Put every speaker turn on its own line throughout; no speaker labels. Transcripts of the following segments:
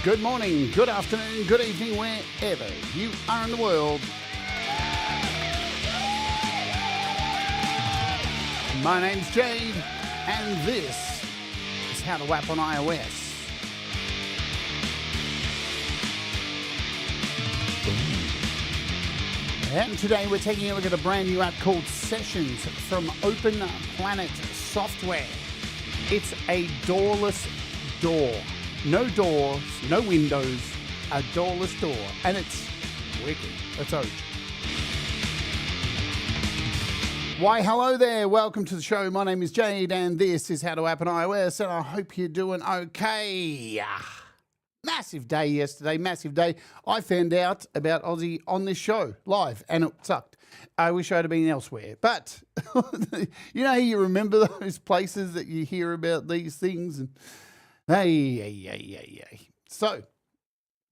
Good morning, good afternoon, good evening, wherever you are in the world. My name's Jade, and this is How to App on iOS. And today we're taking a look at a brand new app called Sessions from Open Planet Software. It's a doorless door. No doors, no windows, a doorless door. And it's wicked. Let's hope. Why, hello there. Welcome to the show. My name is Jade, and this is How to App on iOS, and I hope you're doing okay. Massive day yesterday, massive day. I found out about Aussie on this show live, and it sucked. I wish I'd have been elsewhere. But, you know, you remember those places that you hear about these things, and hey. So,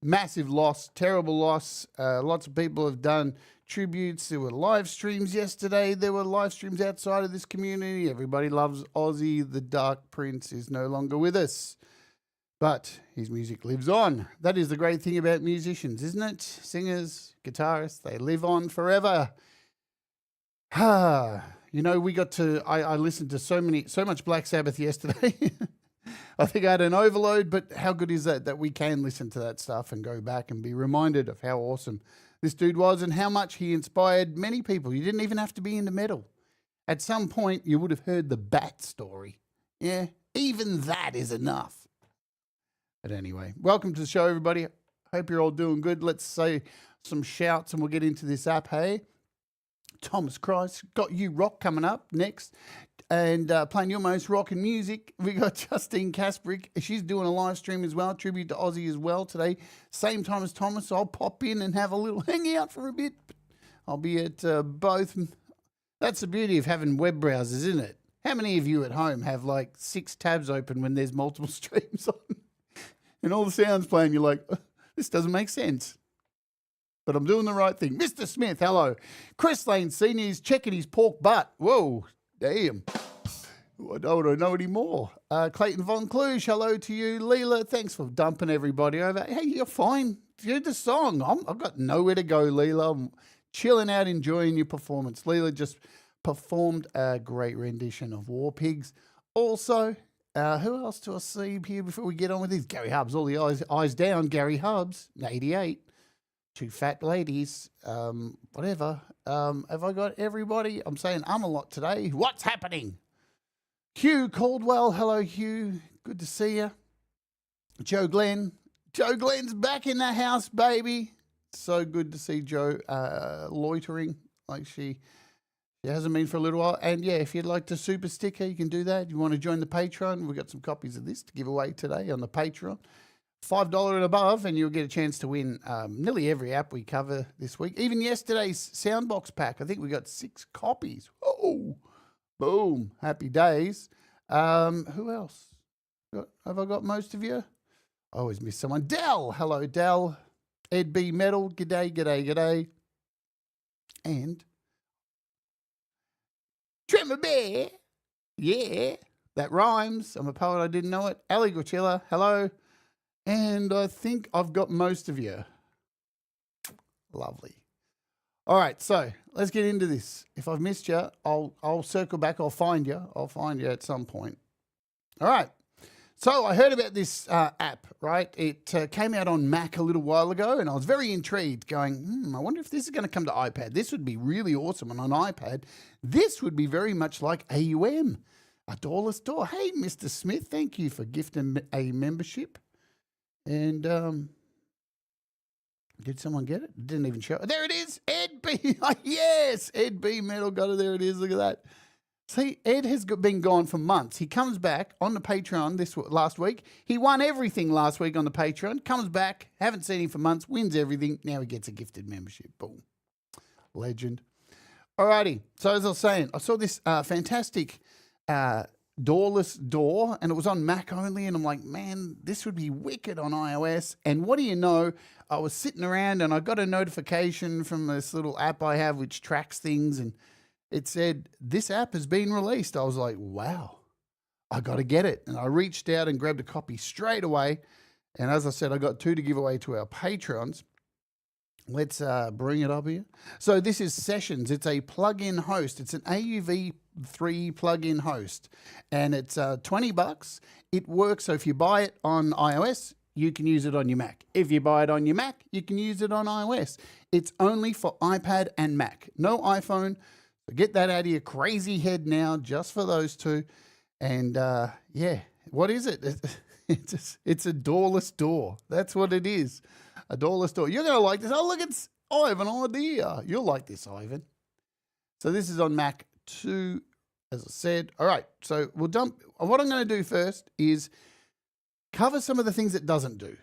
massive loss, terrible loss. Lots of people have done tributes. There were live streams yesterday. There were live streams outside of this community. Everybody loves Aussie. The Dark Prince is no longer with us, but his music lives on. That is the great thing about musicians, isn't it? Singers, guitarists, they live on forever. You know, I listened to so much Black Sabbath yesterday. I think I had an overload, but how good is that we can listen to that stuff and go back and be reminded of how awesome this dude was and how much he inspired many people. You didn't even have to be into metal. At some point, you would have heard the Bat story. Yeah, even that is enough. But anyway, welcome to the show, everybody. Hope you're all doing good. Let's say some shouts and we'll get into this app, hey? Thomas Christ, got you rock coming up next. And playing your most rockin' music, we got Justine Kasprick. She's doing a live stream as well, tribute to Aussie as well today. Same time as Thomas, so I'll pop in and have a little hangout for a bit. I'll be at both. That's the beauty of having web browsers, isn't it? How many of you at home have like 6 tabs open when there's multiple streams on? And all the sounds playing, you're like, this doesn't make sense. But I'm doing the right thing. Mr. Smith, hello. Chris Lane Sr.'s checking his pork butt. Whoa. Damn. I don't know anymore. Clayton Von Kluge, hello to you. Leela, thanks for dumping everybody over. Hey, you're fine. Do the song. I've got nowhere to go, Leela. I'm chilling out, enjoying your performance. Leela just performed a great rendition of War Pigs. Also, who else do I see here before we get on with this? Gary Hubbs, all the eyes down. Gary Hubbs, 88. 2 fat ladies, whatever. Have I got everybody? I'm saying a lot today. What's happening? Hugh Caldwell. Hello, Hugh. Good to see you. Joe Glenn. Joe Glenn's back in the house, baby. So good to see Joe loitering like she hasn't been for a little while. And, yeah, if you'd like to super sticker, you can do that. You want to join the Patreon, we've got some copies of this to give away today on the Patreon. $5 and above, and you'll get a chance to win nearly every app we cover this week. Even yesterday's Soundbox pack, I think we got 6 copies. Oh, boom. Happy days. Who else? Have I got most of you? I always miss someone. Dell. Hello, Dell. Ed B. Metal. G'day. And Trimmer Bear. Yeah, that rhymes. I'm a poet. I didn't know it. Ali Guachilla. Hello. And I think I've got most of you. Lovely. All right, so let's get into this. If I've missed you, I'll circle back. I'll find you. I'll find you at some point. All right. So I heard about this app, right? It came out on Mac a little while ago, and I was very intrigued, going, I wonder if this is going to come to iPad. This would be really awesome. And on iPad, this would be very much like AUM, a doorless door. Hey, Mr. Smith, thank you for gifting a membership. And did someone get it? Didn't even show. There it is. Ed B. Yes, Ed B. Metal got it. There it is. Look at that. See, Ed has been gone for months. He comes back on the Patreon last week. He won everything last week on the Patreon. Comes back. Haven't seen him for months. Wins everything. Now he gets a gifted membership. Boom. Legend. Alrighty. So as I was saying, I saw this fantastic doorless door, and it was on Mac only, and I'm like, man, this would be wicked on iOS. And what do you know, I was sitting around and I got a notification from this little app I have which tracks things, and it said, this app has been released. I was like, wow, I got to get it. And I reached out and grabbed a copy straight away. And as I said, I got 2 to give away to our patrons. Let's bring it up here. So this is Sessions. It's a plug-in host. It's an AUV3 plug-in host, and it's $20. It works. So if you buy it on iOS, you can use it on your Mac. If you buy it on your Mac, you can use it on iOS. It's only for iPad and Mac, no iPhone. So get that out of your crazy head now, just for those two. And yeah, what is it? It's a doorless door. That's what it is. A doorless door. You're going to like this. Oh, look, I have an idea. You'll like this, Ivan. So this is on Mac 2, as I said. All right, so we'll dump. What I'm going to do first is cover some of the things it doesn't do,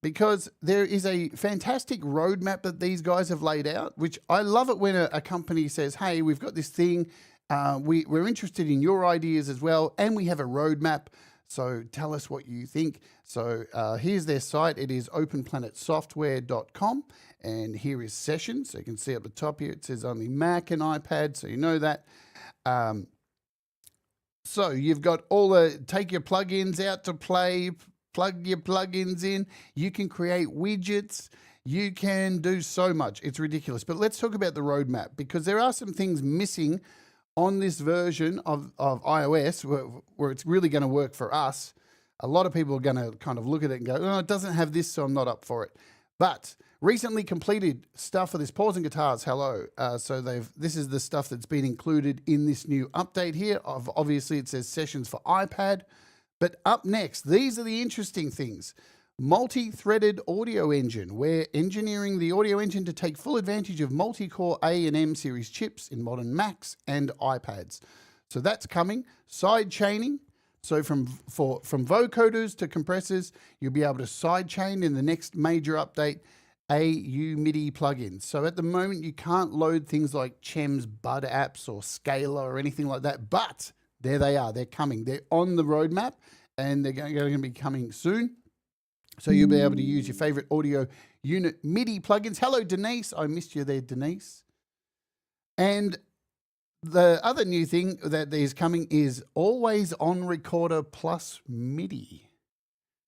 because there is a fantastic roadmap that these guys have laid out, which I love it when a company says, hey, we've got this thing. We're interested in your ideas as well, and we have a roadmap. So tell us what you think. So here's their site. It is openplanetsoftware.com. And here is Sessions. So you can see at the top here, it says only Mac and iPad. So you know that. So you've got take your plugins out to play, plug your plugins in. You can create widgets. You can do so much. It's ridiculous. But let's talk about the roadmap, because there are some things missing on this version of iOS where it's really going to work for us. A lot of people are going to kind of look at it and go, oh, it doesn't have this, so I'm not up for it. But recently completed stuff for this Pause and Guitars. Hello. So this is the stuff that's been included in this new update here. Obviously, it says Sessions for iPad. But up next, these are the interesting things. Multi-threaded audio engine. We're engineering the audio engine to take full advantage of multi-core A and M series chips in modern Macs and iPads. So that's coming. Side chaining. So from vocoders to compressors, you'll be able to side chain in the next major update AU MIDI plugins. So at the moment, you can't load things like Chem's Bud apps or Scala or anything like that, but there they are. They're coming. They're on the roadmap, and they're going to be coming soon. So you'll be able to use your favorite audio unit MIDI plugins. Hello, Denise. I missed you there, Denise. And the other new thing that is coming is Always On Recorder plus MIDI.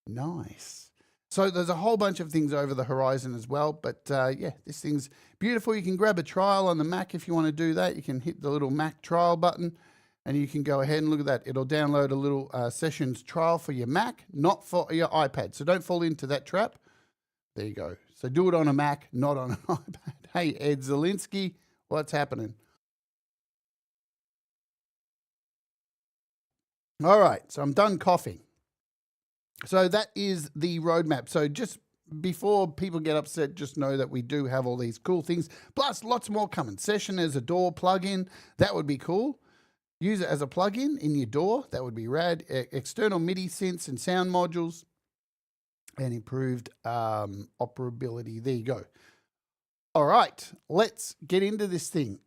Nice. So there's a whole bunch of things over the horizon as well. But yeah, this thing's beautiful. You can grab a trial on the Mac if you want to do that. You can hit the little Mac trial button, and you can go ahead and look at that. It'll download a little Sessions trial for your Mac, not for your iPad. So don't fall into that trap. There you go. So do it on a Mac, not on an iPad. Hey, Ed Zielinski, what's happening? All right, so I'm done coughing. So that is the roadmap. So just before people get upset, just know that we do have all these cool things, plus lots more coming. Session as a DAW plugin, that would be cool. Use it as a plugin in your DAW, that would be rad. External MIDI synths and sound modules, and improved operability. There you go. All right, let's get into this thing.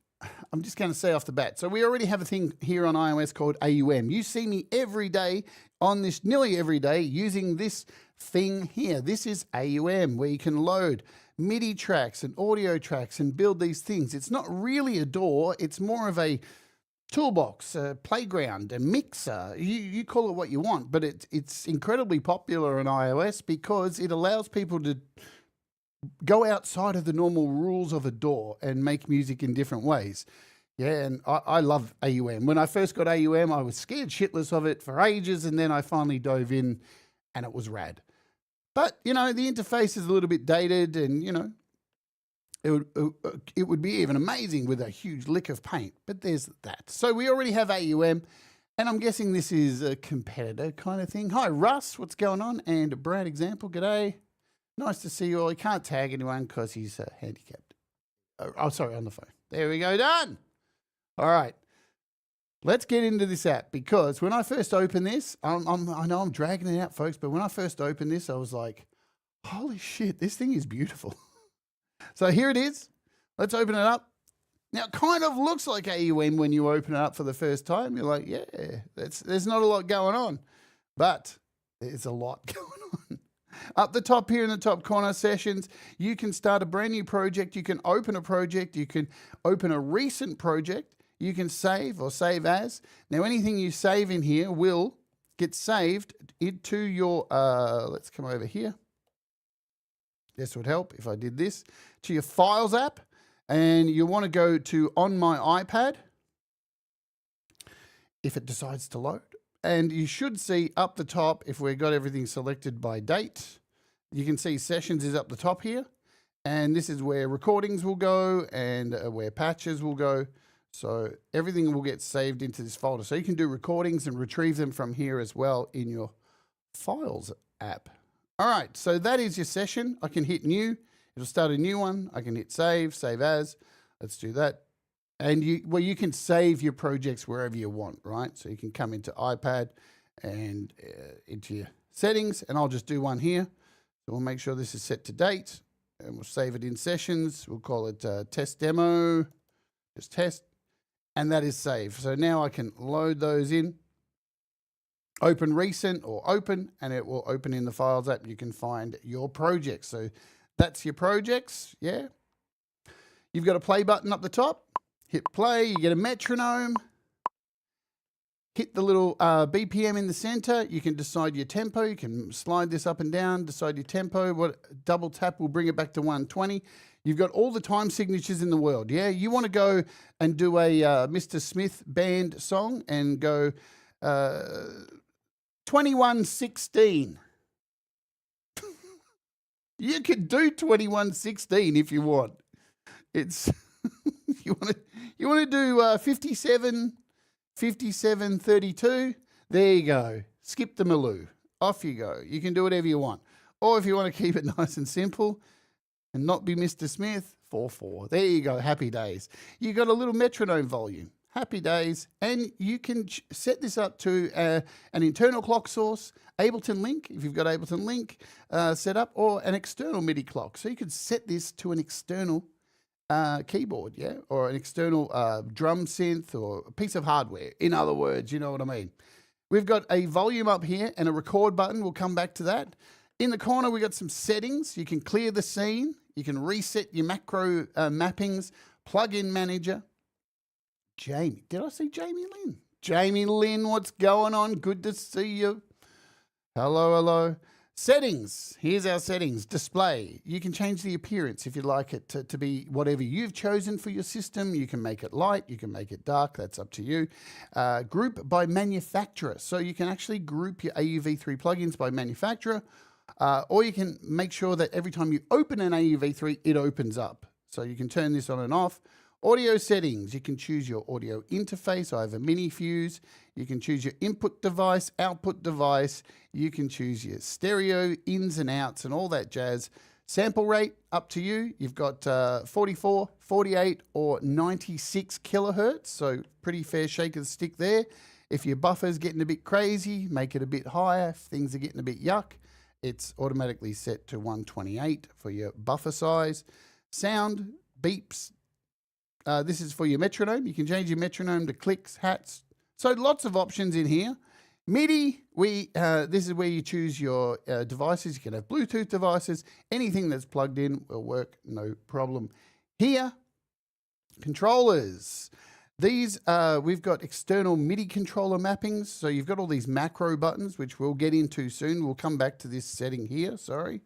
I'm just going to say off the bat. So we already have a thing here on iOS called AUM. You see me every day on this, nearly every day, using this thing here. This is AUM, where you can load MIDI tracks and audio tracks and build these things. It's not really a DAW. It's more of a toolbox, a playground, a mixer. You call it what you want, but it's incredibly popular on iOS because it allows people to go outside of the normal rules of a DAW and make music in different ways. Yeah, and I love AUM. When I first got AUM, I was scared shitless of it for ages, and then I finally dove in, and it was rad. But, you know, the interface is a little bit dated, and, you know, it would be even amazing with a huge lick of paint, but there's that. So we already have AUM, and I'm guessing this is a competitor kind of thing. Hi, Russ, what's going on? And Brad Example, g'day. Nice to see you all. He can't tag anyone because he's handicapped. Oh, sorry, on the phone. There we go, done. All right, let's get into this app, because when I first opened this, I know I'm dragging it out, folks, but when I first opened this, I was like, holy shit, this thing is beautiful. So here it is. Let's open it up. Now, it kind of looks like AUM when you open it up for the first time. You're like, yeah, there's not a lot going on, but there's a lot going on. Up the top here in the top corner, Sessions, you can start a brand new project. You can open a project. You can open a recent project. You can save or save as. Now, anything you save in here will get saved into your, let's come over here. This would help if I did this, to your Files app, and you want to go to On My iPad, if it decides to load. And you should see up the top, if we've got everything selected by date, you can see Sessions is up the top here. And this is where recordings will go and where patches will go. So everything will get saved into this folder. So you can do recordings and retrieve them from here as well in your Files app. All right, so that is your session. I can hit new. It'll start a new one. I can hit save, save as. Let's do that. And you can save your projects wherever you want, right? So you can come into iPad and into your settings, and I'll just do one here. So we'll make sure this is set to date, and we'll save it in Sessions. We'll call it test demo, just test, and that is saved. So now I can load those in. Open recent or open, and it will open in the Files app. You can find your projects. So that's your projects, yeah. You've got a play button up the top. Hit play, you get a metronome. Hit the little BPM in the center. You can decide your tempo. You can slide this up and down, decide your tempo. Double tap will bring it back to 120. You've got all the time signatures in the world, yeah. You want to go and do a Mr. Smith band song and go 2116. You could do 2116 if you want. It's you want to do 5732. There you go. Skip the Maloo. Off you go. You can do whatever you want. Or if you want to keep it nice and simple and not be Mr. Smith, 4/4. There you go. Happy days. You got a little metronome volume. Happy days. And you can set this up to an internal clock source, Ableton Link, if you've got Ableton Link set up, or an external MIDI clock. So you could set this to an external keyboard, yeah, or an external drum synth or a piece of hardware. In other words, you know what I mean. We've got a volume up here and a record button. We'll come back to that. In the corner, we've got some settings. You can clear the scene. You can reset your macro mappings, plugin manager. Jamie, did I see Jamie Lynn? Jamie Lynn, what's going on? Good to see you. Hello, hello. Settings, here's our settings. Display, you can change the appearance if you'd like it to be whatever you've chosen for your system. You can make it light, you can make it dark, that's up to you. Group by manufacturer, so you can actually group your AUV3 plugins by manufacturer, or you can make sure that every time you open an AUV3, it opens up. So you can turn this on and off. Audio settings, you can choose your audio interface. I have a mini fuse. You can choose your input device, output device. You can choose your stereo ins and outs and all that jazz. Sample rate, up to you. You've got 44, 48 or 96 kilohertz, so pretty fair shake of the stick there. If your buffer's getting a bit crazy, make it a bit higher. If things are getting a bit yuck, it's automatically set to 128 for your buffer size. Sound, beeps. This is for your metronome. You can change your metronome to clicks, hats. So lots of options in here. MIDI, this is where you choose your devices. You can have Bluetooth devices. Anything that's plugged in will work, no problem. Here, controllers. These, we've got external MIDI controller mappings. So you've got all these macro buttons, which we'll get into soon. We'll come back to this setting here, sorry.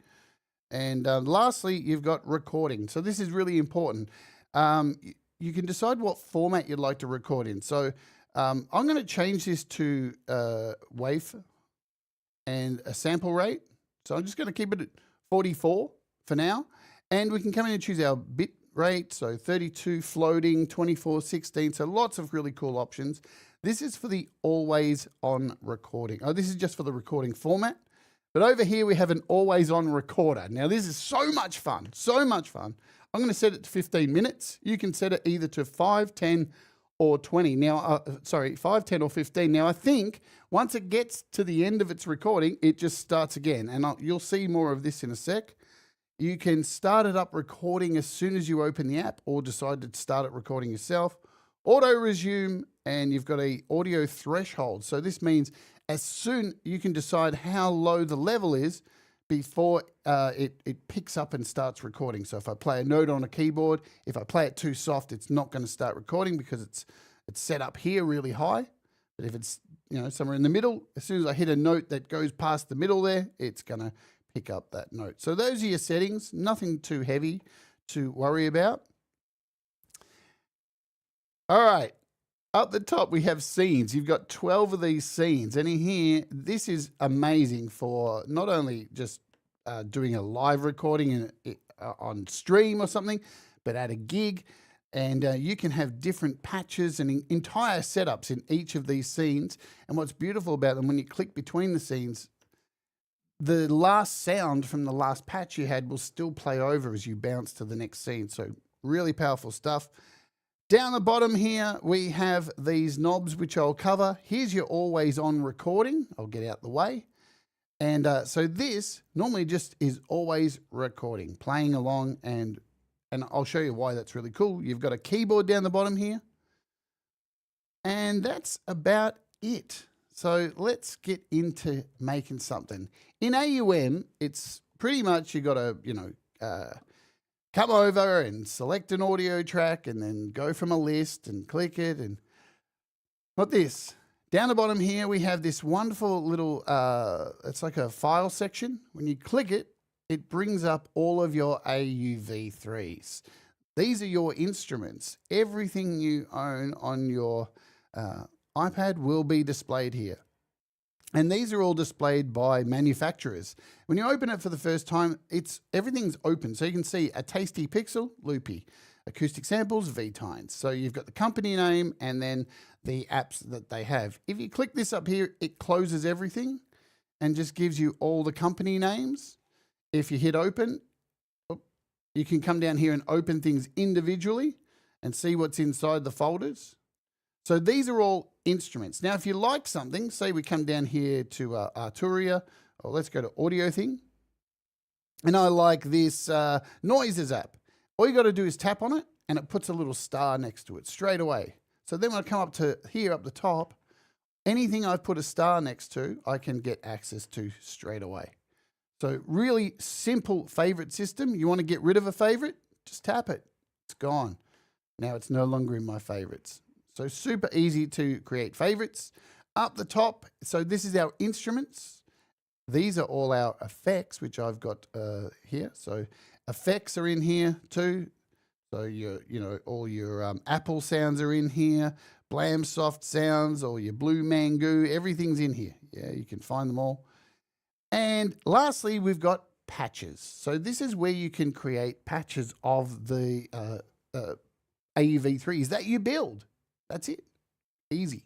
And lastly, you've got recording. So this is really important. You can decide what format you'd like to record in. So I'm going to change this to wave and a sample rate. So I'm just going to keep it at 44 for now. And we can come in and choose our bit rate. So 32 floating, 24, 16. So lots of really cool options. This is for the always on recording. Oh, this is just for the recording format. But over here we have an always on recorder. Now this is so much fun, so much fun. I'm going to set it to 15 minutes. You can set it either to 5, 10, or 20. Now, 5, 10, or 15. Now, I think once it gets to the end of its recording, it just starts again. And you'll see more of this in a sec. You can start it up recording as soon as you open the app or decide to start it recording yourself. Auto resume, and you've got a audio threshold. So this means as soon you can decide how low the level is before it picks up and starts recording. So if I play a note on a keyboard, if I play it too soft, it's not going to start recording because it's set up here really high. But if it's somewhere in the middle. As soon as I hit a note that goes past the middle there, it's going to pick up that note. So those are your settings, nothing too heavy to worry about. All right, up the top we have scenes. You've got 12 of these scenes, and in here, this is amazing for not only just doing a live recording on stream or something, but at a gig. And you can have different patches and entire setups in each of these scenes. And what's beautiful about them, when you click between the scenes, the last sound from the last patch you had will still play over as you bounce to the next scene. So really powerful stuff. Down the bottom here, we have these knobs, which I'll cover. Here's your always on recording. I'll get out the way. And so this normally just is always recording, playing along, and I'll show you why that's really cool. You've got a keyboard down the bottom here. And that's about it. So let's get into making something. In AUM, it's pretty much you got to, come over and select an audio track and then go from a list and click it. And not this. Down the bottom here, we have this wonderful little, it's like a file section. When you click it, it brings up all of your AUV3s. These are your instruments. Everything you own on your iPad will be displayed here. And these are all displayed by manufacturers. When you open it for the first time, everything's open. So you can see a Tasty Pixel, Loopy. Acoustic Samples, V-Tines. So you've got the company name and then the apps that they have. If you click this up here, it closes everything and just gives you all the company names. If you hit open, you can come down here and open things individually and see what's inside the folders. So these are all instruments. Now, if you like something, say we come down here to Arturia, or let's go to Audio Thing, and I like this Noises app. All you got to do is tap on it, and it puts a little star next to it straight away. So then when I come up to here up the top, anything I've put a star next to, I can get access to straight away. So really simple favorite system. You want to get rid of a favorite? Just tap it. It's gone. Now it's no longer in my favorites. So super easy to create favorites. Up the top, so this is our instruments. These are all our effects, which I've got here. So effects are in here too. So all your Apple sounds are in here. Blam soft sounds, or your Blue Mango, everything's in here. Yeah, you can find them all. And lastly, we've got patches. So this is where you can create patches of the AUV3s that you build. That's it. Easy.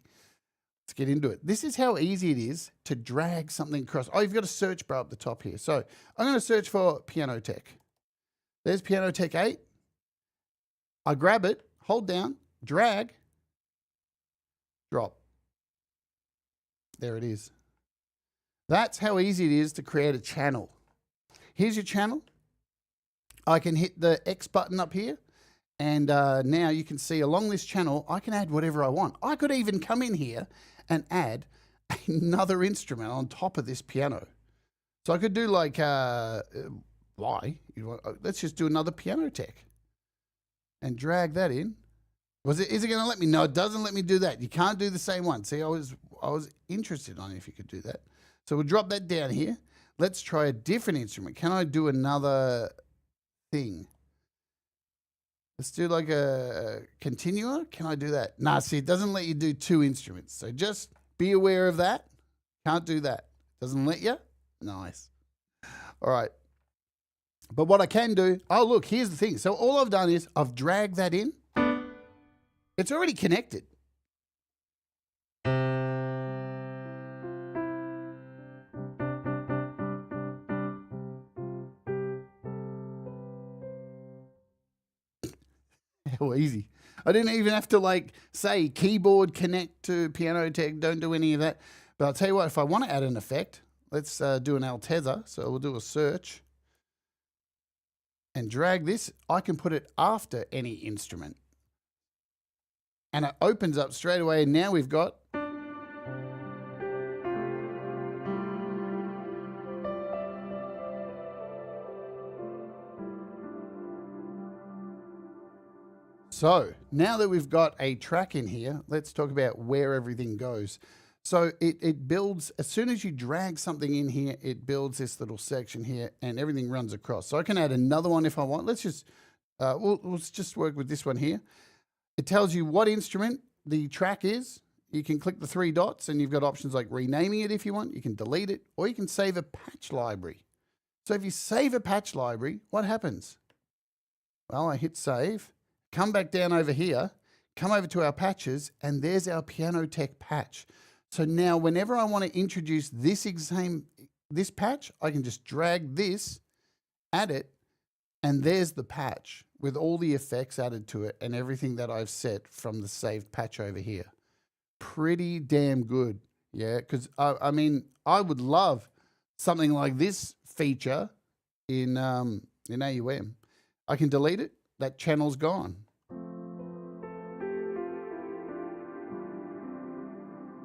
Let's get into it. This is how easy it is to drag something across. Oh, you've got a search bar up the top here. So I'm going to search for Piano Tech. There's Piano Tech 8. I grab it, hold down, drag, drop. There it is. That's how easy it is to create a channel. Here's your channel. I can hit the X button up here. And now you can see along this channel, I can add whatever I want. I could even come in here and add another instrument on top of this piano. So I could do like, let's just do another Piano Tech and drag that in. Is it going to let me? No, it doesn't let me do that. You can't do the same one. See, I was interested on if you could do that. So we'll drop that down here. Let's try a different instrument. Can I do another thing? Let's do like a continuer. Can I do that? Nah, see, it doesn't let you do two instruments. So just be aware of that. Can't do that. Doesn't let you? Nice. All right. But what I can do, oh, look, here's the thing. So all I've done is I've dragged that in. It's already connected. How easy. I didn't even have to like say keyboard connect to Piano Tech. Don't do any of that. But I'll tell you what, if I want to add an effect, let's do an Altezza. So we'll do a search and drag this. I can put it after any instrument. And it opens up straight away. And now we've got So now that we've got a track in here, let's talk about where everything goes. So it builds, as soon as you drag something in here, it builds this little section here and everything runs across. So I can add another one if I want. Let's just, we'll just work with this one here. It tells you what instrument the track is. You can click the 3 dots and you've got options like renaming it if you want. You can delete it, or you can save a patch library. So if you save a patch library, what happens? Well, I hit save, come back down over here, come over to our patches, and there's our Piano Tech patch. So now whenever I want to introduce this patch, I can just drag this, add it, and there's the patch with all the effects added to it and everything that I've set from the saved patch over here. Pretty damn good. Yeah, because I mean, I would love something like this feature in AUM. I can delete it. That channel's gone.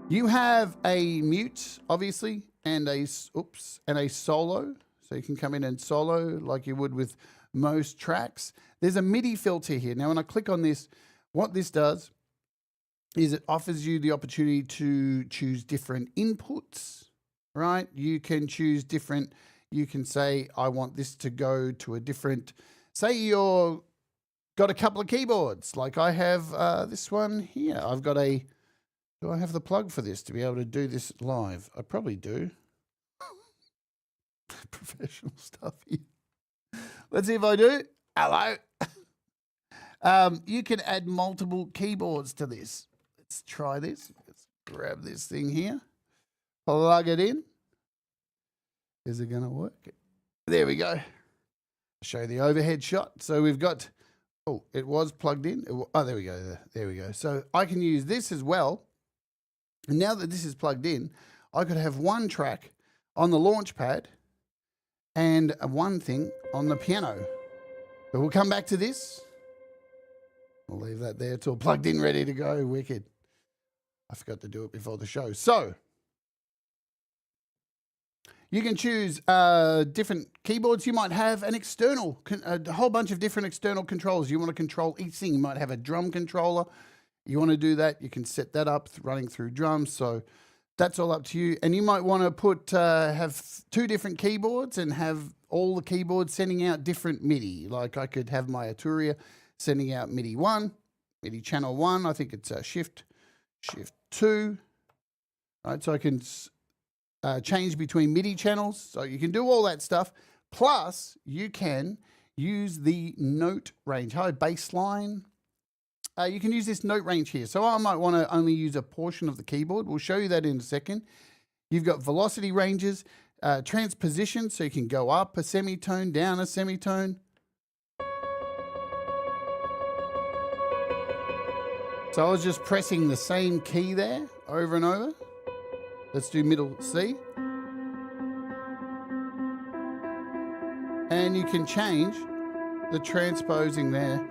You have a mute, obviously, and a solo. So you can come in and solo like you would with most tracks. There's a MIDI filter here. Now, when I click on this, what this does is it offers you the opportunity to choose different inputs, right? You can choose different, you can say, I want this to go to a different, say you're got a couple of keyboards, like I have this one here. I've got a, do I have the plug for this to be able to do this live? I probably do. Professional stuff here. Let's see if I do. Hello. You can add multiple keyboards to this. Let's try this. Let's grab this thing here. Plug it in. Is it going to work? There we go. Show the overhead shot. So we've got, oh, it was plugged in. Oh, there we go. There we go. So I can use this as well. And now that this is plugged in, I could have one track on the launch pad and one thing on the piano. But we'll come back to this. We'll leave that there till plugged in, ready to go. Wicked. I forgot to do it before the show. So you can choose different keyboards. You might have an external, a whole bunch of different external controls. You want to control each thing. You might have a drum controller. You want to do that, you can set that up running through drums. So that's all up to you. And you might want to put have 2 different keyboards and have all the keyboards sending out different MIDI. Like I could have my Arturia sending out MIDI 1, MIDI channel 1. I think it's shift 2. Right, so I can change between MIDI channels. So you can do all that stuff. Plus, you can use the note range. Hi, bassline. You can use this note range here. So I might want to only use a portion of the keyboard. We'll show you that in a second. You've got velocity ranges, transposition, so you can go up a semitone, down a semitone. So I was just pressing the same key there over and over. Let's do middle C. And you can change the transposing there.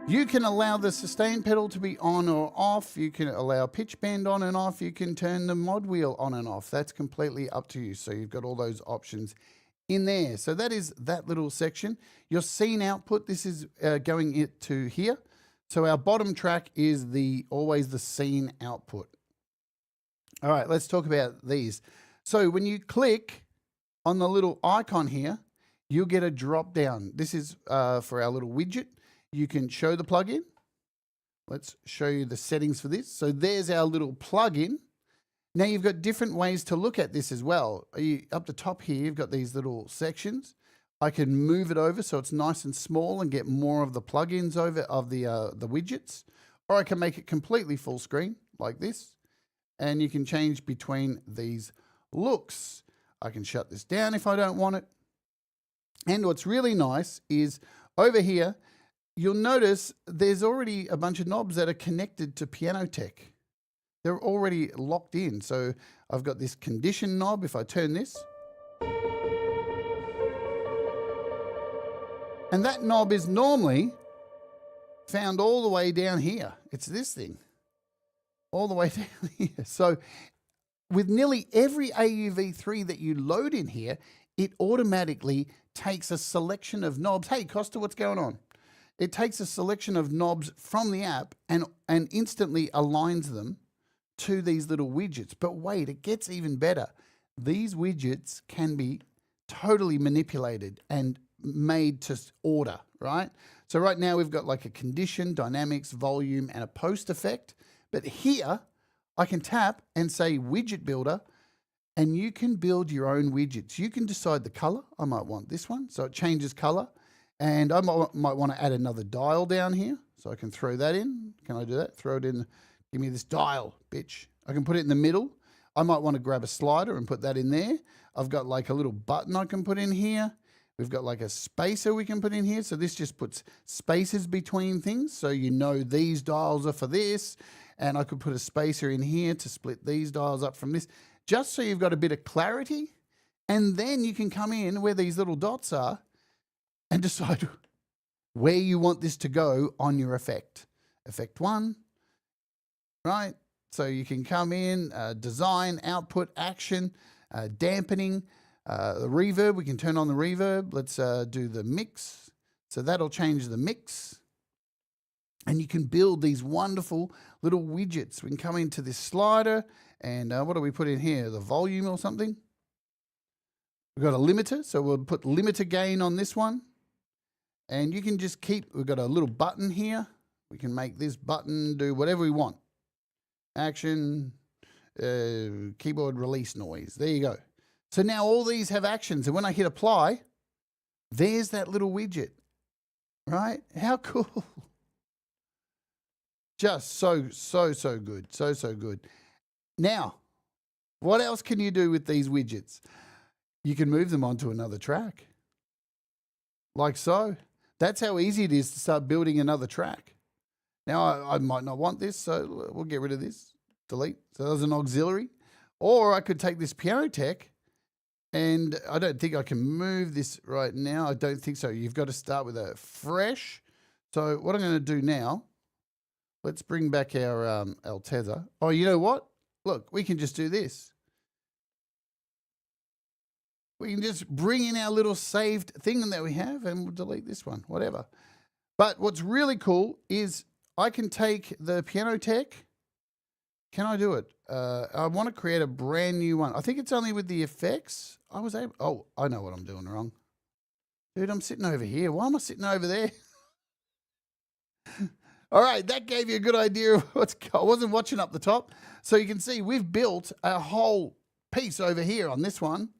You can allow the sustain pedal to be on or off. You can allow pitch bend on and off. You can turn the mod wheel on and off. That's completely up to you. So you've got all those options in there. So that is that little section. Your scene output, this is going it to here. So our bottom track is always the scene output. All right, let's talk about these. So when you click on the little icon here, you'll get a drop down. This is for our little widget. You can show the plugin. Let's show you the settings for this. So there's our little plugin. Now you've got different ways to look at this as well. Up the top here, you've got these little sections. I can move it over so it's nice and small and get more of the plugins over of the widgets, or I can make it completely full screen like this. And you can change between these looks. I can shut this down if I don't want it. And what's really nice is over here, you'll notice there's already a bunch of knobs that are connected to Piano Tech. They're already locked in. So I've got this condition knob. If I turn this, and that knob is normally found all the way down here. It's this thing, all the way down here. So with nearly every AUV3 that you load in here, it automatically takes a selection of knobs. Hey, Costa, what's going on? It takes a selection of knobs from the app and instantly aligns them to these little widgets. But wait, it gets even better. These widgets can be totally manipulated and made to order, right? So right now we've got like a condition, dynamics, volume, and a post effect. But here I can tap and say widget builder, and you can build your own widgets. You can decide the color. I might want this one, so it changes color. And I might want to add another dial down here, so I can throw that in. Can I do that? Throw it in. Give me this dial, bitch. I can put it in the middle. I might want to grab a slider and put that in there. I've got like a little button I can put in here. We've got like a spacer we can put in here. So this just puts spaces between things. So you know these dials are for this. And I could put a spacer in here to split these dials up from this, just so you've got a bit of clarity. And then you can come in where these little dots are and decide where you want this to go on your effect. Effect 1, right? So you can come in, design, output, action, dampening, the reverb. We can turn on the reverb. Let's do the mix. So that'll change the mix. And you can build these wonderful little widgets. We can come into this slider and what do we put in here? The volume or something? We've got a limiter, so we'll put limiter gain on this one. And you can just we've got a little button here. We can make this button do whatever we want. Action, keyboard release noise. There you go. So now all these have actions. And when I hit apply, there's that little widget, right? How cool. Just so good. So good. Now, what else can you do with these widgets? You can move them onto another track. Like so. That's how easy it is to start building another track. Now, I might not want this, so we'll get rid of this. Delete. So there's an auxiliary. Or I could take this piano tech, and I don't think I can move this right now. I don't think so. You've got to start with a fresh. So what I'm going to do now, let's bring back our tether. Oh, you know what? Look, we can just do this. We can just bring in our little saved thing that we have, and we'll delete this one, whatever. But what's really cool is I can take the piano tech. Can I do it? I want to create a brand new one. I think it's only with the effects. Oh, I know what I'm doing wrong. Dude, I'm sitting over here. Why am I sitting over there? All right, that gave you a good idea of I wasn't watching up the top. So you can see we've built a whole piece over here on this one.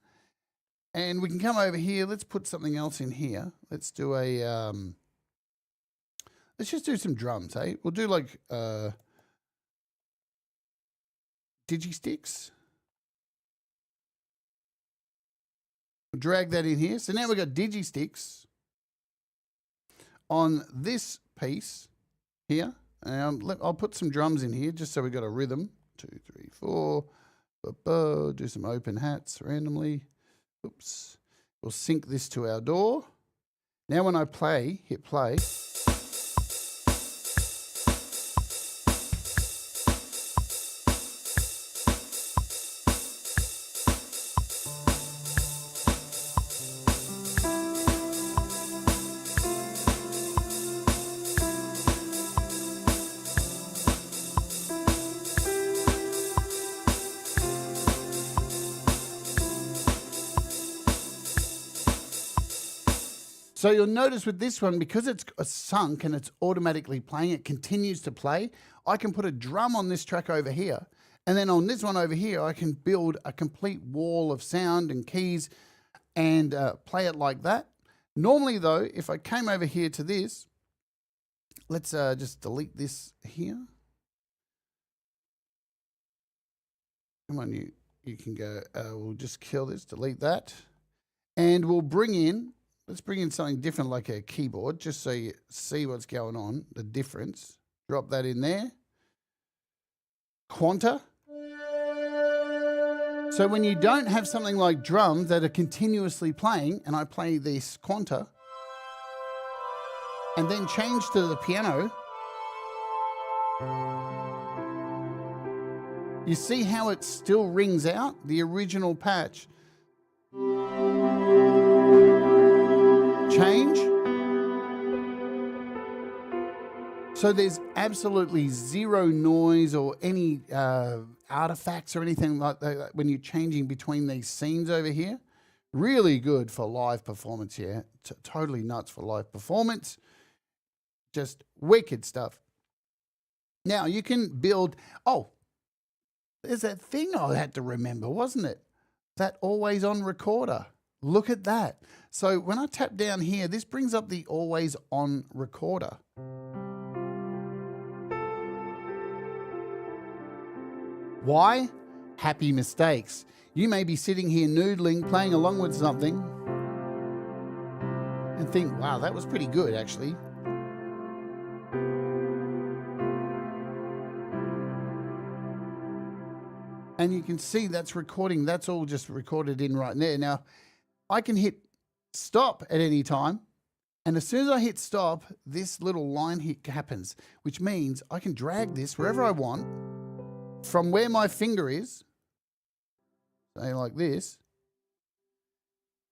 And we can come over here. Let's put something else in here. Let's do a, let's just do some drums, hey? We'll do like DigiSticks. We'll drag that in here. So now we've got DigiSticks on this piece here. I'll put some drums in here just so we've got a rhythm. 2, 3, 4. Do some open hats randomly. Oops. We'll sync this to our DAW. Now when I hit play. So you'll notice with this one, because it's sunk and it's automatically playing, it continues to play. I can put a drum on this track over here. And then on this one over here, I can build a complete wall of sound and keys and play it like that. Normally though, if I came over here to this, let's just delete this here. Come on, you can go, we'll just kill this, delete that. And we'll bring in, let's bring in something different like a keyboard, just so you see what's going on, the difference. Drop that in there. Quanta. So when you don't have something like drums that are continuously playing, and I play this quanta, and then change to the piano, you see how it still rings out, the original patch. Change. So there's absolutely zero noise or any artifacts or anything like that when you're changing between these scenes over here. Really good for live performance here. Totally nuts for live performance. Just wicked stuff. Now you can build, oh, there's that thing I had to remember, wasn't it? That always on recorder. Look at that. So when I tap down here, this brings up the always on recorder. Why? Happy mistakes. You may be sitting here noodling, playing along with something, and think, wow, that was pretty good actually. And you can see that's recording. That's all just recorded in right there. Now, I can hit stop at any time. And as soon as I hit stop, this little line hit happens, which means I can drag this wherever I want from where my finger is, say like this,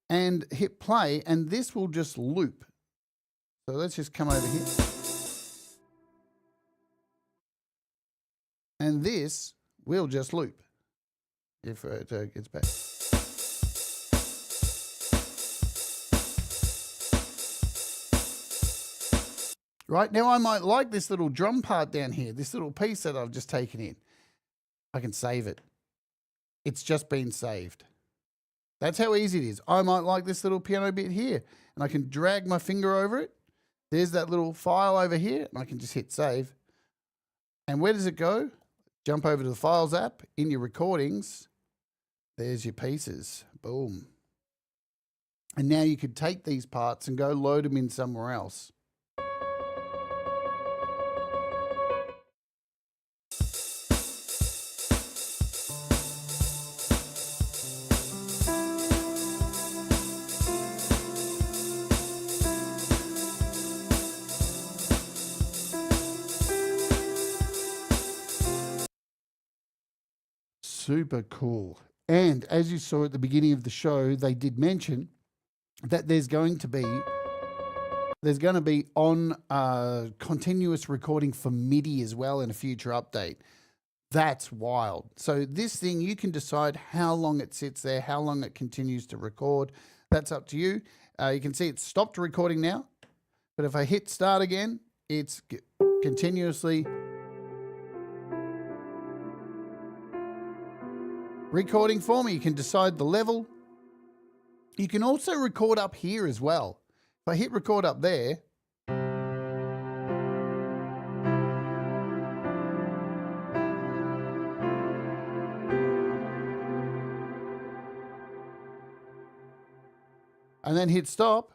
and hit play, and this will just loop. So let's just come over here. And this will just loop if it gets back. Right, now I might like this little drum part down here, this little piece that I've just taken in. I can save it. It's just been saved. That's how easy it is. I might like this little piano bit here, and I can drag my finger over it. There's that little file over here, and I can just hit save. And where does it go? Jump over to the Files app, in your recordings. There's your pieces. Boom. And now you could take these parts and go load them in somewhere else. Super cool. And as you saw at the beginning of the show, they did mention that there's going to be on continuous recording for MIDI as well in a future update. That's wild. So this thing, you can decide how long it sits there, how long it continues to record. That's up to you. You can see it's stopped recording now, but if I hit start again, it's continuously recording for me. You can decide the level. You can also record up here as well. If I hit record up there, and then hit stop,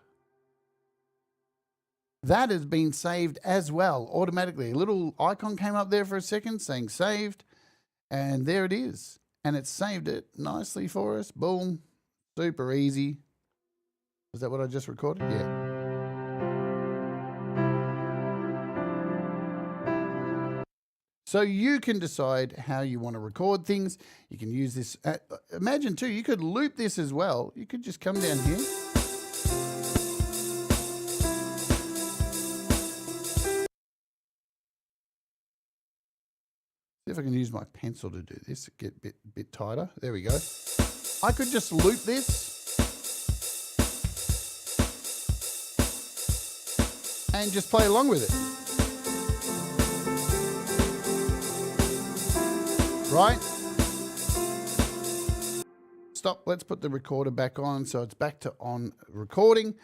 that has been saved as well automatically. A little icon came up there for a second saying saved, and there it is. And it saved it nicely for us. Boom. Super easy. Is that what I just recorded? Yeah. So you can decide how you want to record things. You can use this. Imagine too, you could loop this as well. You could just come down here. See if I can use my pencil to do this, get a bit tighter. There we go. I could just loop this and just play along with it. Right? Stop. Let's put the recorder back on so it's back to on recording.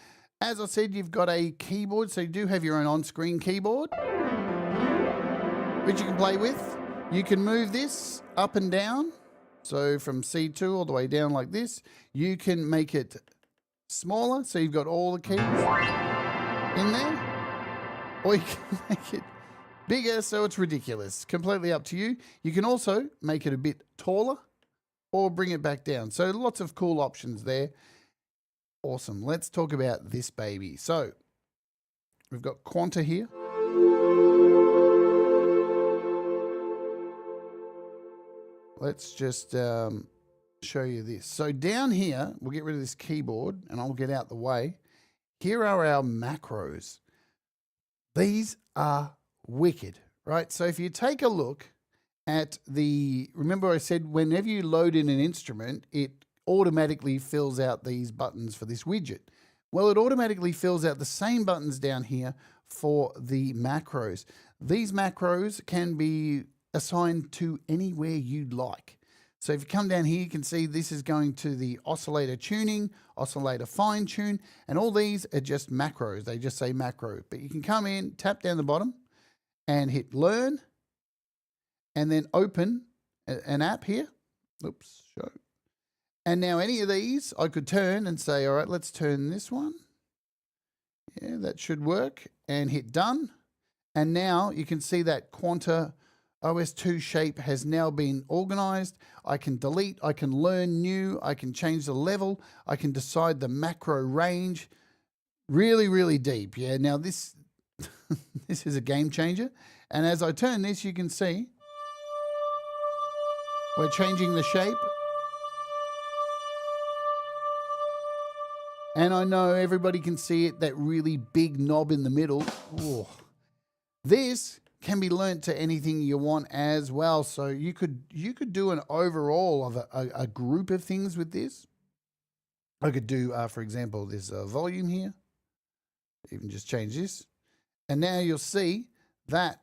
As I said, you've got a keyboard, so you do have your own on-screen keyboard, which you can play with. You can move this up and down. So from C2 all the way down like this. You can make it smaller, so you've got all the keys in there. Or you can make it bigger, so it's ridiculous. Completely up to you. You can also make it a bit taller or bring it back down. So lots of cool options there. Awesome. Let's talk about this baby. So we've got Quanta here. Let's just show you this. So down here, we'll get rid of this keyboard and I'll get out the way. Here are our macros. These are wicked, right? So if you take a look at remember I said whenever you load in an instrument, it automatically fills out these buttons for this widget. Well, it automatically fills out the same buttons down here for the macros. These macros can be assigned to anywhere you'd like. So if you come down here, you can see this is going to the oscillator tuning, oscillator fine tune, and all these are just macros. They just say macro. But you can come in, tap down the bottom, and hit learn, and then open an app here. Oops, show. And now any of these I could turn and say, all right, let's turn this one. Yeah, that should work. And hit done. And now you can see that Quanta OS2 shape has now been organized. I can delete, I can learn new, I can change the level, I can decide the macro range. Really, really deep. Yeah, now this, this is a game changer. And as I turn this, you can see we're changing the shape. And I know everybody can see it, that really big knob in the middle. Ooh. This can be learnt to anything you want as well. So you could do an overall of a group of things with this. I could do, for example, this volume here. Even just change this. And now you'll see that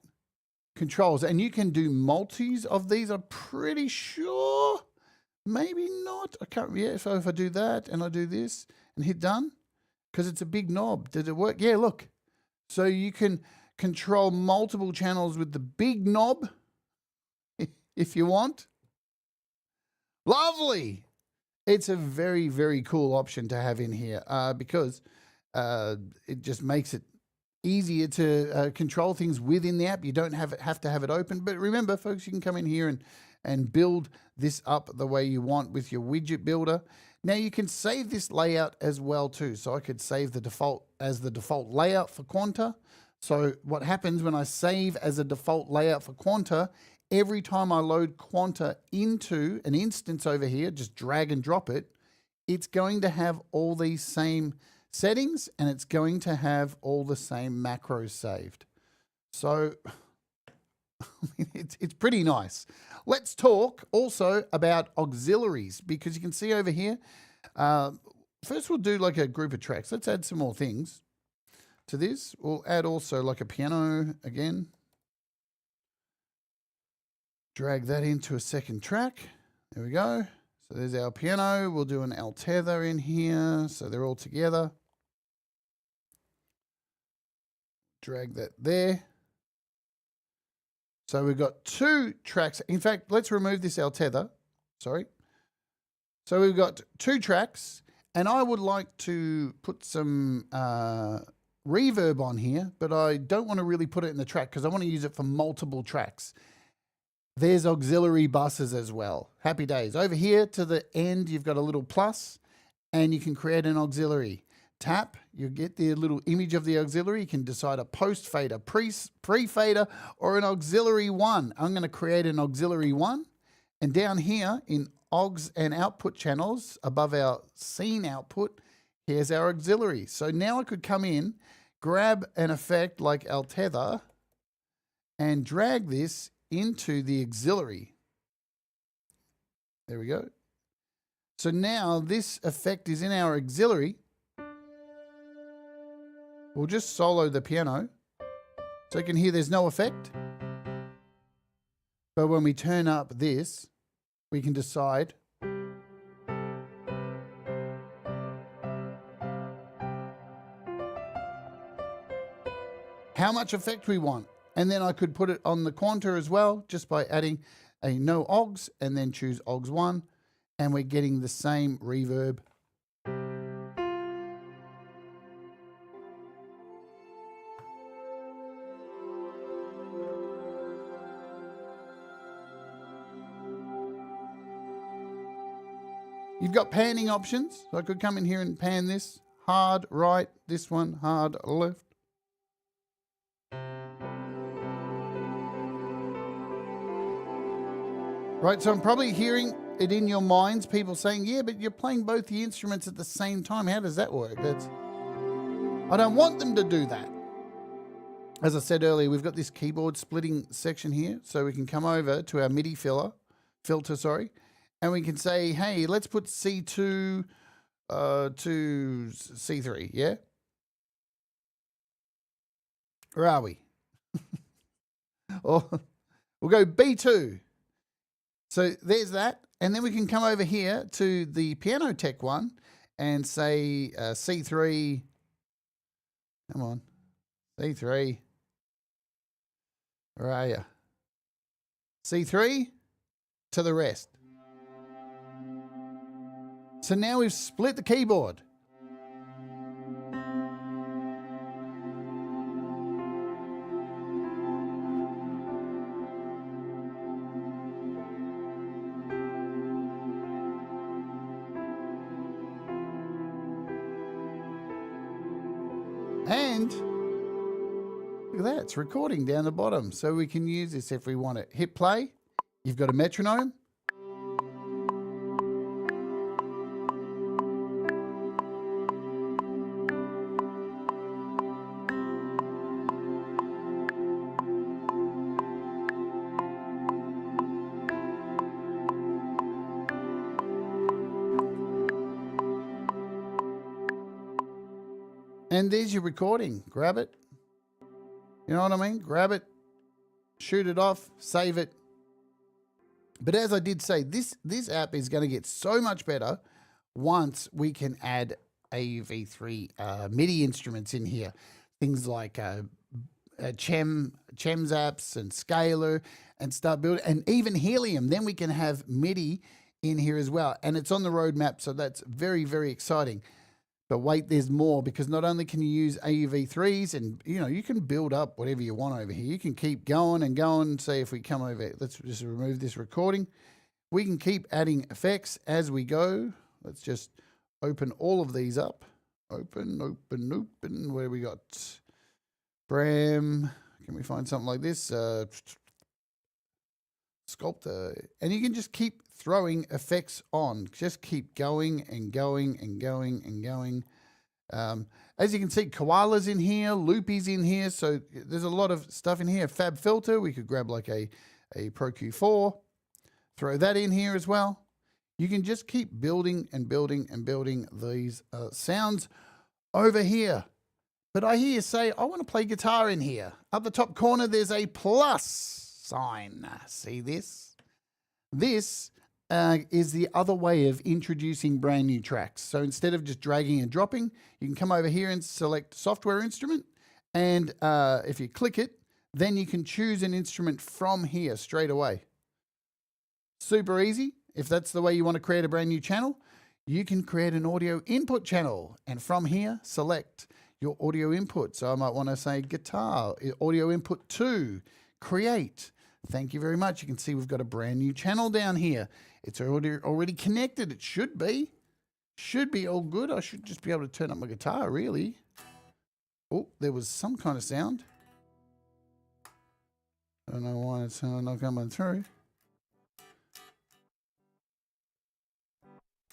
controls. And you can do multis of these, I'm pretty sure. Maybe not. I can't, yeah, so if I do that and I do this and hit done, because it's a big knob. Did it work? Yeah, look. So you can control multiple channels with the big knob if you want. Lovely. It's a very, very cool option to have in here because it just makes it easier to control things within the app. You don't have to have it open. But remember, folks, you can come in here and build this up the way you want with your widget builder. Now you can save this layout as well too. So I could save the default as the default layout for Quanta. So what happens when I save as a default layout for Quanta, every time I load Quanta into an instance over here, just drag and drop it, it's going to have all these same settings and it's going to have all the same macros saved. So it's pretty nice. Let's talk also about auxiliaries, because you can see over here, first we'll do like a group of tracks. Let's add some more things to this. We'll add also like a piano again. Drag that into a second track. There we go. So there's our piano. We'll do an altether in here so they're all together. Drag that there. So we've got two tracks. In fact, let's remove this altether. Sorry. So we've got two tracks, and I would like to put some reverb on here, but I don't want to really put it in the track because I want to use it for multiple tracks. There's auxiliary buses as well. Happy days. Over here to the end, you've got a little plus, and you can create an auxiliary. Tap, you get the little image of the auxiliary. You can decide a post fader, pre-fader, or an auxiliary one. I'm going to create an auxiliary one. And down here in augs and output channels, above our scene output, here's our auxiliary. So now I could come in, grab an effect like altether, and drag this into the auxiliary. There we go. So now this effect is in our auxiliary. We'll just solo the piano so you can hear there's no effect. But when we turn up this, we can decide how much effect we want. And then I could put it on the Quanta as well, just by adding a no augs and then choose augs 1, and we're getting the same reverb. You've got panning options. So I could come in here and pan this hard right, this one hard left. Right, so I'm probably hearing it in your minds, people saying, yeah, but you're playing both the instruments at the same time. How does that work? I don't want them to do that. as I said earlier, we've got this keyboard splitting section here. So we can come over to our MIDI filter, sorry, and we can say, hey, let's put C2 to C3, yeah? Where are we? Or we'll go B2. So there's that. And then we can come over here to the Piano Tech one and say C3. Come on. C3. Where are you? C3 to the rest. So now we've split the keyboard. And look at that, it's recording down the bottom. So we can use this if we want it. Hit play. You've got a metronome. And there's your recording. Grab it. You know what I mean? Grab it, shoot it off, save it. But as I did say, this app is going to get so much better once we can add AUV3 MIDI instruments in here. Things like Chem's apps and Scalar, and start building, and even Helium. Then we can have MIDI in here as well. And it's on the roadmap, so that's very, very exciting. But wait, there's more, because not only can you use AUV3s, and you can build up whatever you want over here. You can keep going and going. Say if we come over, let's just remove this recording. We can keep adding effects as we go. Let's just open all of these up. Open, open, open. Where we got? Bram. Can we find something like this? Sculptor. And you can just keep throwing effects on. Just keep going and going and going and going. As you can see, koalas in here, loopies in here. So there's a lot of stuff in here. Fab filter. We could grab like a Pro Q4. Throw that in here as well. You can just keep building and building and building these sounds over here. But I hear you say, I want to play guitar in here. Up the top corner, there's a plus sign. See this? This is the other way of introducing brand new tracks. So instead of just dragging and dropping, you can come over here and select software instrument. And if you click it, then you can choose an instrument from here straight away. Super easy. If that's the way you want to create a brand new channel, you can create an audio input channel. And from here, select your audio input. So I might want to say guitar, audio input 2, create. Thank you very much. You can see we've got a brand new channel down here. It's already connected. It should be. Should be all good. I should just be able to turn up my guitar, really. Oh, there was some kind of sound. I don't know why it's not coming through.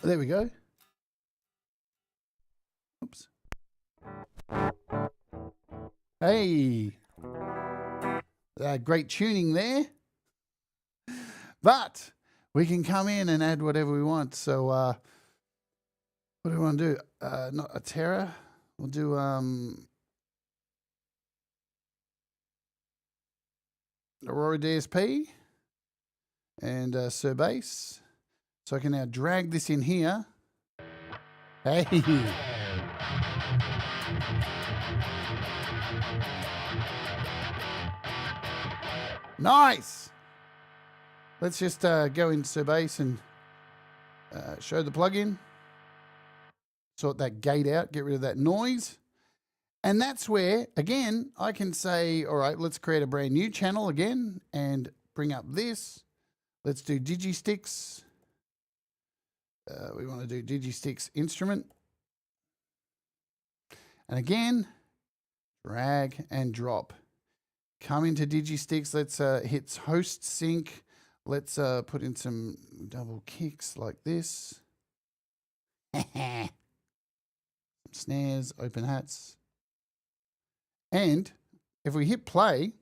There we go. Oops. Hey. Great tuning there. But we can come in and add whatever we want. So what do we want to do? Not a Terra. We'll do Aurora DSP and Surbase. So I can now drag this in here. Hey. Nice. Let's just go into Surbase and show the plugin. Sort that gate out, get rid of that noise. And that's where, again, I can say, all right, let's create a brand new channel again and bring up this. Let's do Digisticks. We want to do Digisticks instrument. And again, drag and drop. Come into Digisticks. Let's hit host sync. Let's put in some double kicks like this. Some snares, open hats. And if we hit play,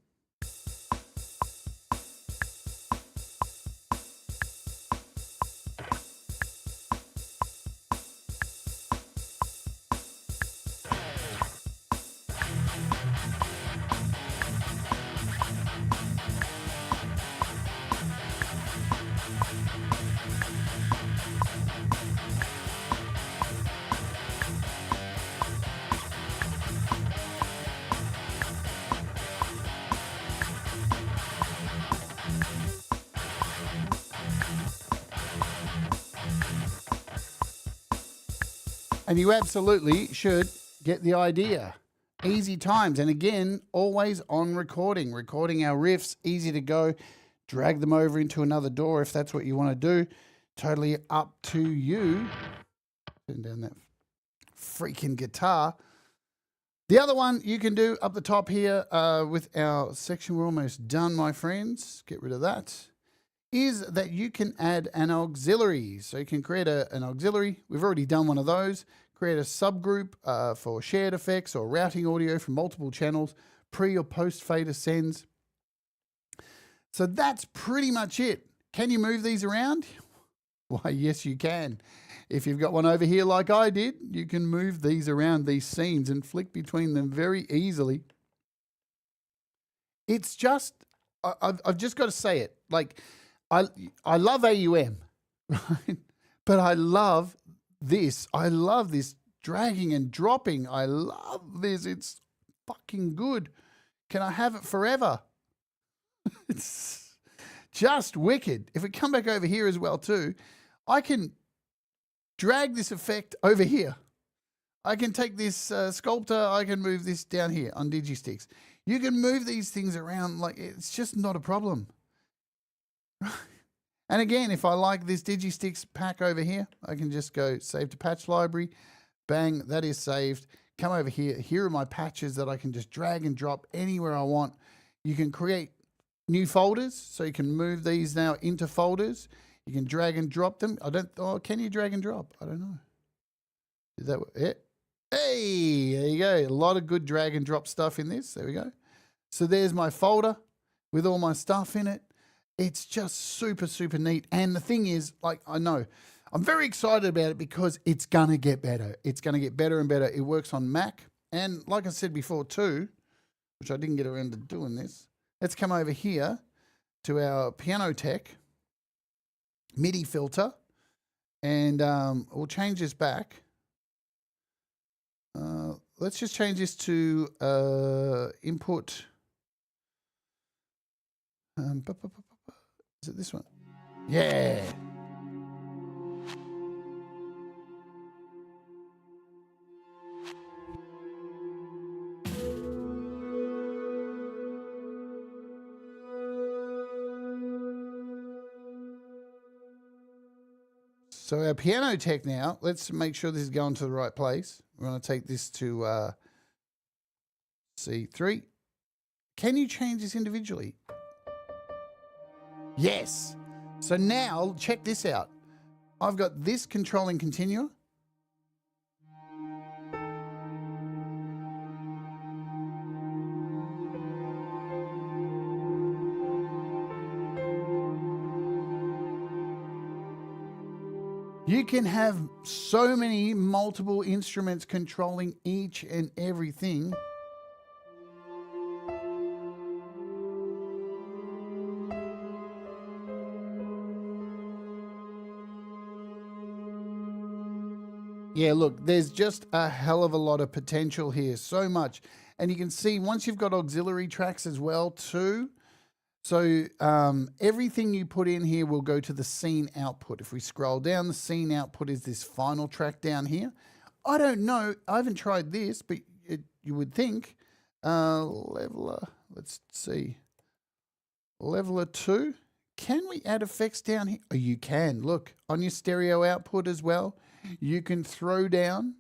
and you absolutely should get the idea. Easy times. And again, always on recording our riffs, easy to go. Drag them over into another door if that's what you want to do. Totally up to you. Turn down that freaking guitar. The other one you can do up the top here with our section, we're almost done, my friends. Get rid of that. Is that you can add an auxiliary. So you can create an auxiliary. We've already done one of those. Create a subgroup for shared effects or routing audio from multiple channels, pre or post fader sends. So that's pretty much it. Can you move these around? Why, yes, you can. If you've got one over here like I did, you can move these around, these scenes, and flick between them very easily. It's just, I've just got to say it. Like, I love AUM, right? But I love this. I love this dragging and dropping. I love this. It's fucking good. Can I have it forever? It's just wicked. If we come back over here as well too, I can drag this effect over here. I can take this sculptor. I can move this down here on Digisticks. You can move these things around like it's just not a problem. And again, if I like this Digisticks pack over here, I can just go save to patch library. Bang, that is saved. Come over here. Here are my patches that I can just drag and drop anywhere I want. You can create new folders, so you can move these now into folders. You can drag and drop them. Can you drag and drop? I don't know. Is that it? Hey, there you go. A lot of good drag and drop stuff in this. There we go. So there's my folder with all my stuff in it. It's just super, super neat. And the thing is, like, I know, I'm very excited about it because it's going to get better. It's going to get better and better. It works on Mac. And like I said before too, which I didn't get around to doing this, let's come over here to our Piano Tech MIDI filter. And we'll change this back. Let's just change this to input. Is it this one? Yeah. So our Piano Tech now, let's make sure this is going to the right place. We're going to take this to C3. Can you change this individually? Yes. So now check this out. I've got this controlling continua. You can have so many multiple instruments controlling each and everything. Yeah, look, there's just a hell of a lot of potential here, so much. And you can see once you've got auxiliary tracks as well too, so everything you put in here will go to the scene output. If we scroll down, the scene output is this final track down here. I don't know, I haven't tried this, but you would think, leveler, let's see, leveler 2. Can we add effects down here? Oh, you can, look, on your stereo output as well. You can throw down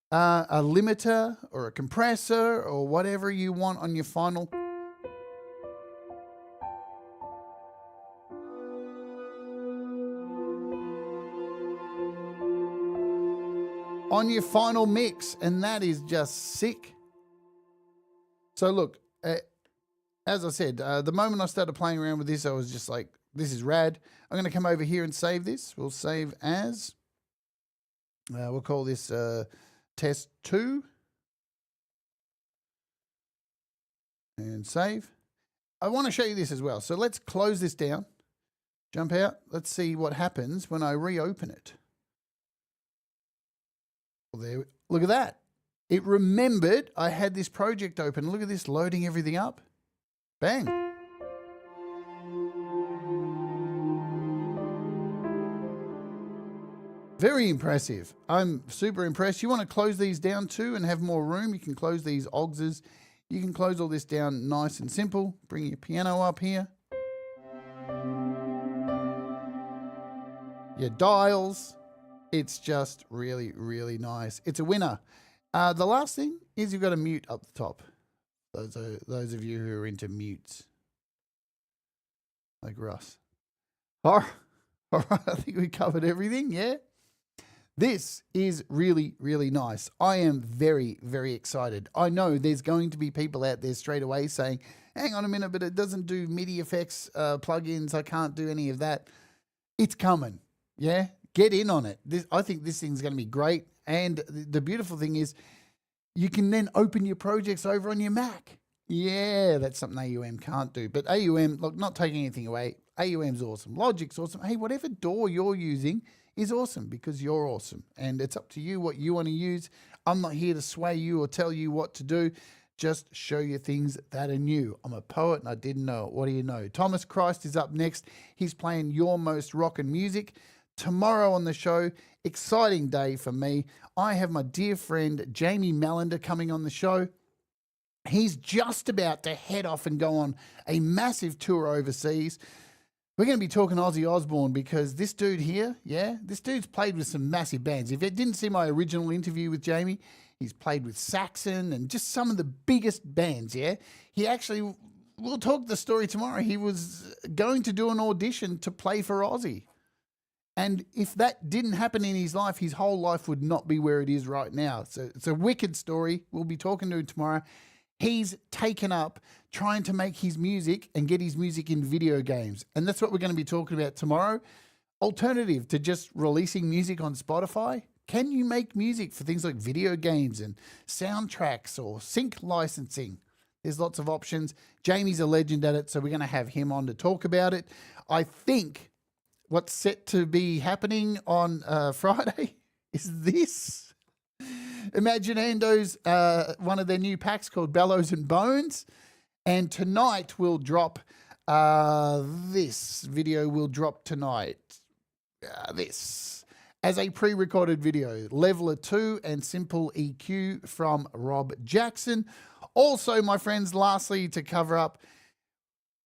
a limiter or a compressor or whatever you want on your final. On your final mix, and that is just sick. So look, as I said, the moment I started playing around with this, I was just like, this is rad. I'm going to come over here and save this. We'll save as, we'll call this test 2. And save. I want to show you this as well. So let's close this down. Jump out. Let's see what happens when I reopen it. Well, there, look at that. It remembered I had this project open. Look at this, loading everything up. Bang. Very impressive. I'm super impressed. You want to close these down too and have more room? You can close these OGSs. You can close all this down nice and simple. Bring your piano up here. Your dials. It's just really, really nice. It's a winner. The last thing is you've got a mute up the top. Those of you who are into mutes. Like Russ. All right, I think we covered everything, yeah? This is really, really nice. I am very, very excited. I know there's going to be people out there straight away saying, hang on a minute, but it doesn't do MIDI effects plugins. I can't do any of that. It's coming, yeah? Get in on it. I think this thing's going to be great. And the beautiful thing is you can then open your projects over on your Mac. Yeah, that's something AUM can't do. But AUM, look, not taking anything away, AUM's awesome. Logic's awesome. Hey, whatever DAW you're using is awesome because you're awesome. And it's up to you what you want to use. I'm not here to sway you or tell you what to do. Just show you things that are new. I'm a poet and I didn't know it. What do you know? Thomas Christ is up next. He's playing Your Most Rockin' Music. Tomorrow on the show, exciting day for me. I have my dear friend Jamie Mallender coming on the show. He's just about to head off and go on a massive tour overseas. We're going to be talking Ozzy Osbourne because this dude here, yeah, this dude's played with some massive bands. If you didn't see my original interview with Jamie, he's played with Saxon and just some of the biggest bands, yeah. He actually, we'll talk the story tomorrow. He was going to do an audition to play for Ozzy. And if that didn't happen in his life, his whole life would not be where it is right now. So it's a wicked story. We'll be talking to him tomorrow. He's taken up trying to make his music and get his music in video games. And that's what we're going to be talking about tomorrow. Alternative to just releasing music on Spotify. Can you make music for things like video games and soundtracks or sync licensing? There's lots of options. Jamie's a legend at it, so we're going to have him on to talk about it. I think what's set to be happening on Friday is this. Imaginando's one of their new packs called Bellows and Bones. And tonight will drop, this video will drop tonight. This. As a pre-recorded video. Leveler 2 and Simple EQ from Rob Jackson. Also, my friends, lastly, to cover up,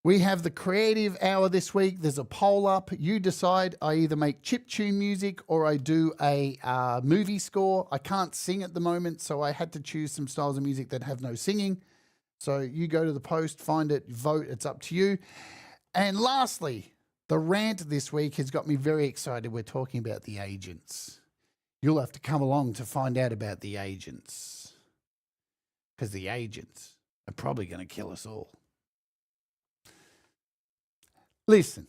we have the creative hour this week. There's a poll up. You decide. I either make chiptune music or I do a movie score. I can't sing at the moment, so I had to choose some styles of music that have no singing. So you go to the post, find it, vote. It's up to you. And lastly, the rant this week has got me very excited. We're talking about the agents. You'll have to come along to find out about the agents. Because the agents are probably going to kill us all. Listen,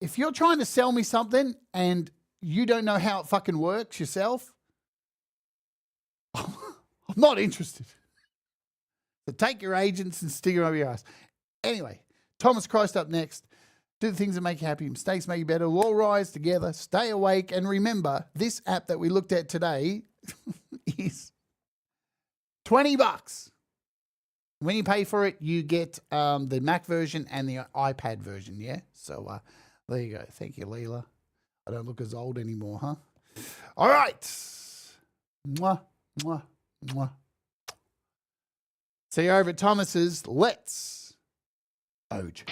if you're trying to sell me something and you don't know how it fucking works yourself, I'm not interested. So take your agents and stick them over your ass. Anyway, Thomas Christ up next. Do the things that make you happy. Mistakes make you better. We'll all rise together. Stay awake. And remember, this app that we looked at today is $20. When you pay for it, you get the Mac version and the iPad version, yeah? So there you go. Thank you, Leela. I don't look as old anymore, huh? All right. Mwah, mwah, mwah. See you over at Thomas's. Let's Oj.